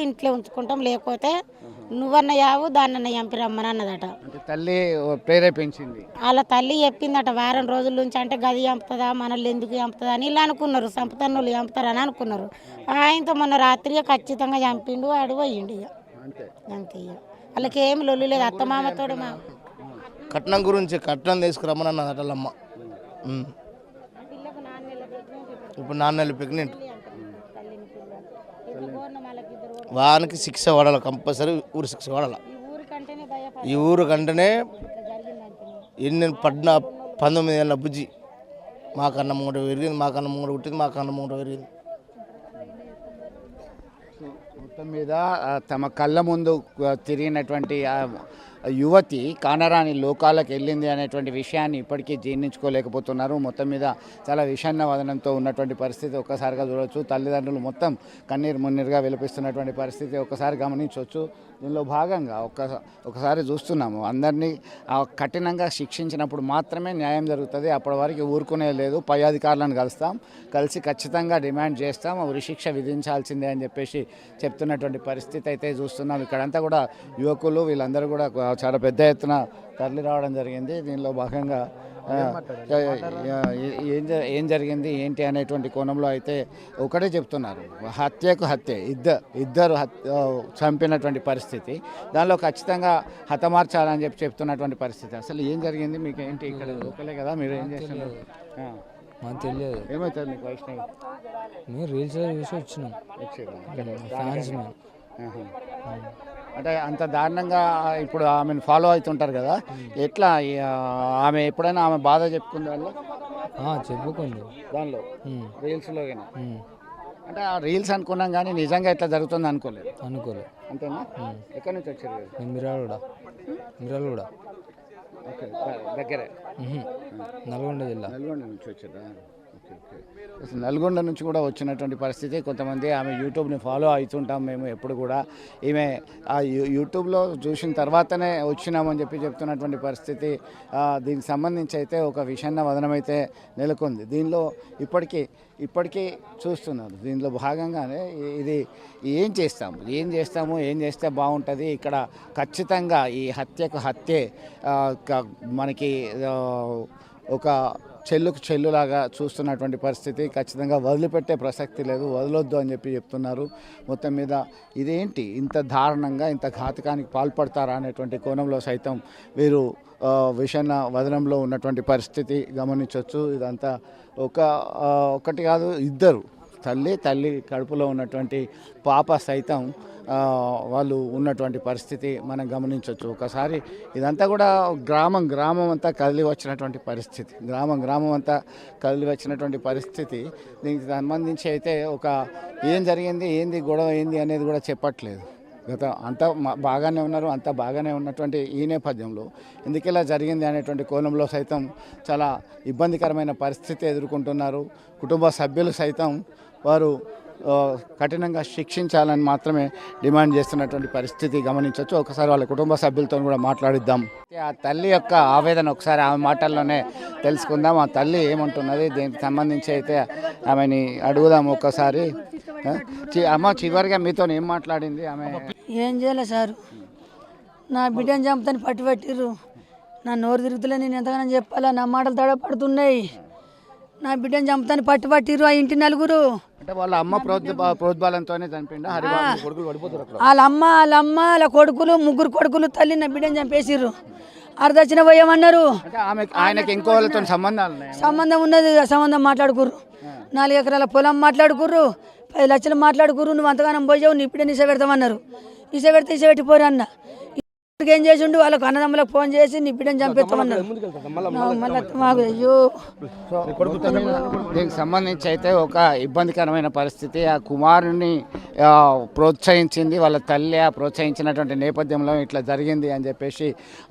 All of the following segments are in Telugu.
ఇంట్లో ఉంచుకుంటాం, లేకపోతే నువ్వన్న యావు దాన్నన్న చంపి రమ్మని అన్నదట. అంటే తల్లి ప్రేరేపించింది. వాళ్ళ తల్లి చెప్పిందట వారం రోజుల నుంచి. అంటే గది చంపుతుందా, మనల్ని ఎందుకు చంపుతుందా అని ఇలా అనుకున్నారు. చంపుతాను చంపుతారని అనుకున్నారు. ఆయనతో మొన్న రాత్రి ఖచ్చితంగా చంపిండు, ఆడు పోయిండు. ఇక అంతే. ఇక వాళ్ళకి ఏమి లొల్లి లేదు. అత్తమామతోడు మా కట్నం గురించి కట్నం తీసుకురమ్మని అన్నదట వాళ్ళమ్మ. ఇప్పుడు 4 నెలలు ప్రెగ్నెంట్. వానికి శిక్ష పడాలి, కంపల్సరీ ఊరు శిక్ష పడాలి. ఈ ఊరు కంటేనే 19 ఏళ్ళ బుజ్జి మాకన్నా మూట పెరిగింది, మాకన్నా మూట పుట్టింది, మాకన్నా మూట పెరిగింది. మొత్తం మీద తమ కళ్ళ ముందు తిరిగినటువంటి యువతి కానరాని లోకాలకు వెళ్ళింది అనేటువంటి విషయాన్ని ఇప్పటికీ జీర్ణించుకోలేకపోతున్నారు. మొత్తం మీద చాలా విషాన్న వదనంతో ఉన్నటువంటి పరిస్థితి ఒక్కసారిగా చూడవచ్చు. తల్లిదండ్రులు మొత్తం కన్నీరు మున్నీరుగా విలపిస్తున్నటువంటి పరిస్థితి ఒక్కసారి గమనించవచ్చు. దీనిలో భాగంగా ఒకసారి చూస్తున్నాము, అందరినీ కఠినంగా శిక్షించినప్పుడు మాత్రమే న్యాయం జరుగుతుంది. అప్పటి వరకు ఊరుకునే లేదు. పై అధికారులను కలిసి ఖచ్చితంగా డిమాండ్ చేస్తాం, ఉరిశిక్ష విధించాల్సిందే అని చెప్పేసి చెప్తున్నటువంటి పరిస్థితి అయితే చూస్తున్నాం. ఇక్కడంతా కూడా యువకులు వీళ్ళందరూ కూడా చాలా పెద్ద ఎత్తున తరలి రావడం జరిగింది. దీనిలో భాగంగా ఏం జరిగింది ఏంటి అనేటువంటి కోణంలో అయితే ఒకటే చెప్తున్నారు, హత్యకు హత్య, ఇద్దరు చంపినటువంటి పరిస్థితి, దానిలో ఖచ్చితంగా హతమార్చాలని చెప్తున్నటువంటి పరిస్థితి. అసలు ఏం జరిగింది మీకు ఏంటి? ఇక్కడ లోకలే కదా, మీరు ఏం చేస్తున్నారు? మాకు తెలియదు. ఏమవుతుంది మీకు వైష్ణవి? మేము రీల్స్లో చూసి వచ్చినాం. ఫ్యాన్స్ మేము. అంటే అంత దారుణంగా ఇప్పుడు ఆమెను ఫాలో అవుతుంటారు కదా, ఎట్లా ఆమె ఎప్పుడైనా ఆమె బాధ చెప్పుకుంది వాళ్ళు? చెప్పుకుంది దానిలో రీల్స్లో. అంటే ఆ రీల్స్ అనుకున్నాం కానీ నిజంగా ఇట్లా జరుగుతుంది అనుకోలేదు. అంతేనా? ఎక్కడి నుంచి వచ్చారు? మిర్యాలగూడ. ఓకే, దగ్గరే. నల్గొండ జిల్లా. నల్గొండ నుంచి వచ్చారా? నల్గొండ నుంచి కూడా వచ్చినటువంటి పరిస్థితి. కొంతమంది ఆమె యూట్యూబ్ని ఫాలో అవుతుంటాం మేము ఎప్పుడు కూడా, ఈమె ఆ యూట్యూబ్లో చూసిన తర్వాతనే వచ్చినామని చెప్తున్నటువంటి పరిస్థితి. దీనికి సంబంధించి అయితే ఒక విషన్న వదనమైతే నెలకొంది. దీనిలో ఇప్పటికీ చూస్తున్నారు. దీనిలో భాగంగానే ఇది ఏం చేస్తే బాగుంటుంది, ఇక్కడ ఖచ్చితంగా ఈ హత్యకు హత్యే మనకి ఒక చెల్లులాగా చూస్తున్నటువంటి పరిస్థితి. ఖచ్చితంగా వదిలిపెట్టే ప్రసక్తి లేదు, వదలొద్దు అని చెప్తున్నారు. మొత్తం మీద ఇదేంటి ఇంత దారుణంగా ఇంత ఘాతకానికి పాల్పడతారా అనేటువంటి కోణంలో సైతం వీరు విషణ వదనంలో ఉన్నటువంటి పరిస్థితి గమనించవచ్చు. ఇదంతా ఒకటి కాదు, ఇద్దరు తల్లి కడుపులో ఉన్నటువంటి పాప సైతం వాళ్ళు ఉన్నటువంటి పరిస్థితి మనం గమనించవచ్చు. ఒకసారి ఇదంతా కూడా గ్రామం అంతా కదిలి వచ్చినటువంటి పరిస్థితి. గ్రామం అంతా కదిలి వచ్చినటువంటి పరిస్థితి. దీనికి సంబంధించి అయితే ఏం జరిగింది, ఏంది గొడవ ఏంది అనేది కూడా చెప్పట్లేదు. అంతా బాగానే ఉన్నారు. అంతా బాగానే ఉన్నటువంటి ఈ నేపథ్యంలో ఎందుకు ఇలా జరిగింది అనేటువంటి కోణంలో సైతం చాలా ఇబ్బందికరమైన పరిస్థితి ఎదుర్కొంటున్నారు. కుటుంబ సభ్యులు సైతం వారు కఠినంగా శిక్షించాలని మాత్రమే డిమాండ్ చేస్తున్నటువంటి పరిస్థితి గమనించవచ్చు. ఒకసారి వాళ్ళ కుటుంబ సభ్యులతో కూడా మాట్లాడిద్దాం. ఆ తల్లి యొక్క ఆవేదన ఒకసారి ఆమె మాటల్లోనే తెలుసుకుందాం. ఆ తల్లి ఏమంటున్నది దీనికి సంబంధించి అయితే ఆమెని అడుగుదాం ఒక్కసారి. అమ్మ, చివరిగా మీతో ఏం మాట్లాడింది ఆమె? ఏం చేయలే సార్, నా బిడ్డను చంపుతాను పట్టిర్రు. నా నోరు తిరుగుతులే, నేను ఎంతగానో చెప్పాలా, నా మాటలు తడపడుతున్నాయి. నా బిడ్డను చంపుతాను పట్టిర్రు ఆ ఇంటి నలుగురు. అంటే వాళ్ళ అమ్మ ప్రోద్బలంతోనే చనిపోయిందా? వాళ్ళ అమ్మ వాళ్ళ కొడుకులు, 3 కొడుకులు, తల్లి నా బిడ్డను చంపేసిర్రు. అర్ధచ్చిన పోయామన్నారు. ఆయనకి ఇంకో వాళ్ళతో సంబంధం ఉన్నది. సంబంధం మాట్లాడుకుర్రు. 4 ఎకరాల పొలం మాట్లాడుకుర్రు. 10 లక్షలు మాట్లాడుకుర్రు. నువ్వు అంతగానం పోయావు, నీ బిడ్డ నిశ పెడతామన్నారు. నిశ పెట్టిపోరు అన్న. ఏం చేసిండు, వాళ్ళకు అన్నదమ్ములకు ఫోన్ చేసి నీ బిడ్డను చంపేస్తామన్నారు. అయ్యో, దీనికి సంబంధించి అయితే ఒక ఇబ్బందికరమైన పరిస్థితి. ఆ కుమారుని ప్రోత్సహించింది వాళ్ళ తల్లి. ఆ ప్రోత్సహించినటువంటి నేపథ్యంలో ఇట్లా జరిగింది అని చెప్పేసి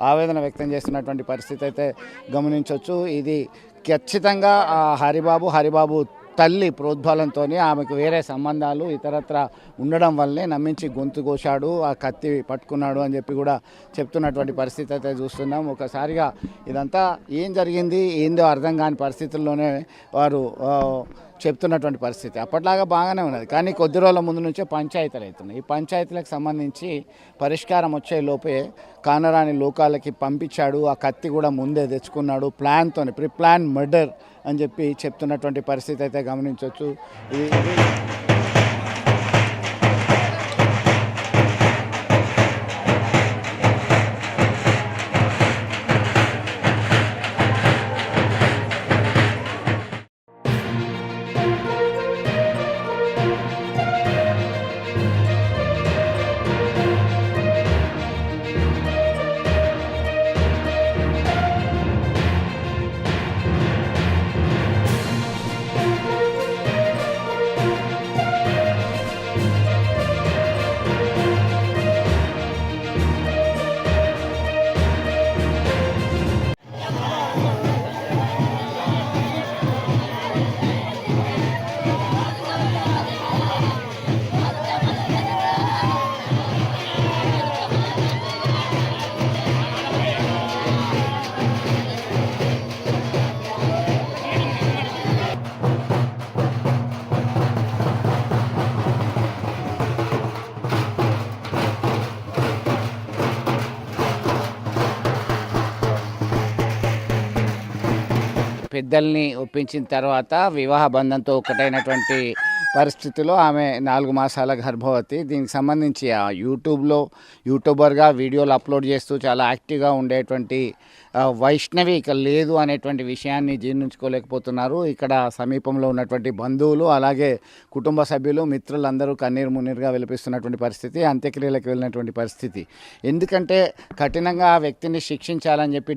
ఆవేదన వ్యక్తం చేస్తున్నటువంటి పరిస్థితి అయితే గమనించవచ్చు. ఇది ఖచ్చితంగా హరిబాబు తల్లి ప్రోద్బలంతో ఆమెకు వేరే సంబంధాలు ఇతరత్ర ఉండడం వల్లే నమ్మించి గొంతు కోశాడు, ఆ కత్తి పట్టుకున్నాడు అని చెప్పి కూడా చెప్తున్నటువంటి పరిస్థితి అయితే చూస్తున్నాం. ఒకసారిగా ఇదంతా ఏం జరిగింది ఏందో అర్థం కాని పరిస్థితుల్లోనే వారు చెప్తున్నటువంటి పరిస్థితి. అప్పట్లాగా బాగానే ఉన్నది, కానీ కొద్ది రోజుల ముందు నుంచే పంచాయతీలు అవుతున్నాయి. ఈ పంచాయతీలకు సంబంధించి పరిష్కారం వచ్చే లోపే కానరాని లోకాలకి పంపించాడు. ఆ కత్తి కూడా ముందే తెచ్చుకున్నాడు, ప్లాన్తోనే, ప్లాన్ మర్డర్ అని చెప్పి చెప్తున్నటువంటి పరిస్థితి అయితే గమనించవచ్చు. పెద్దల్ని ఒప్పించిన తర్వాత వివాహ బంధంతో ఒకటైనటువంటి పరిస్థితిలో ఆమె 4 మాసాల గర్భవతి. దీనికి సంబంధించి ఆ యూట్యూబర్గా వీడియోలు అప్లోడ్ చేస్తూ చాలా యాక్టివ్గా ఉండేటువంటి వైష్ణవి ఇక లేదు అనేటువంటి విషయాన్ని జీర్ణించుకోలేకపోతున్నారు. ఇక్కడ సమీపంలో ఉన్నటువంటి బంధువులు, అలాగే కుటుంబ సభ్యులు, మిత్రులందరూ కన్నీరు మున్నీరుగా విలపిస్తున్నటువంటి పరిస్థితి, అంత్యక్రియలకు వెళ్ళినటువంటి పరిస్థితి. ఎందుకంటే కఠినంగా ఆ వ్యక్తిని శిక్షించాలని చెప్పి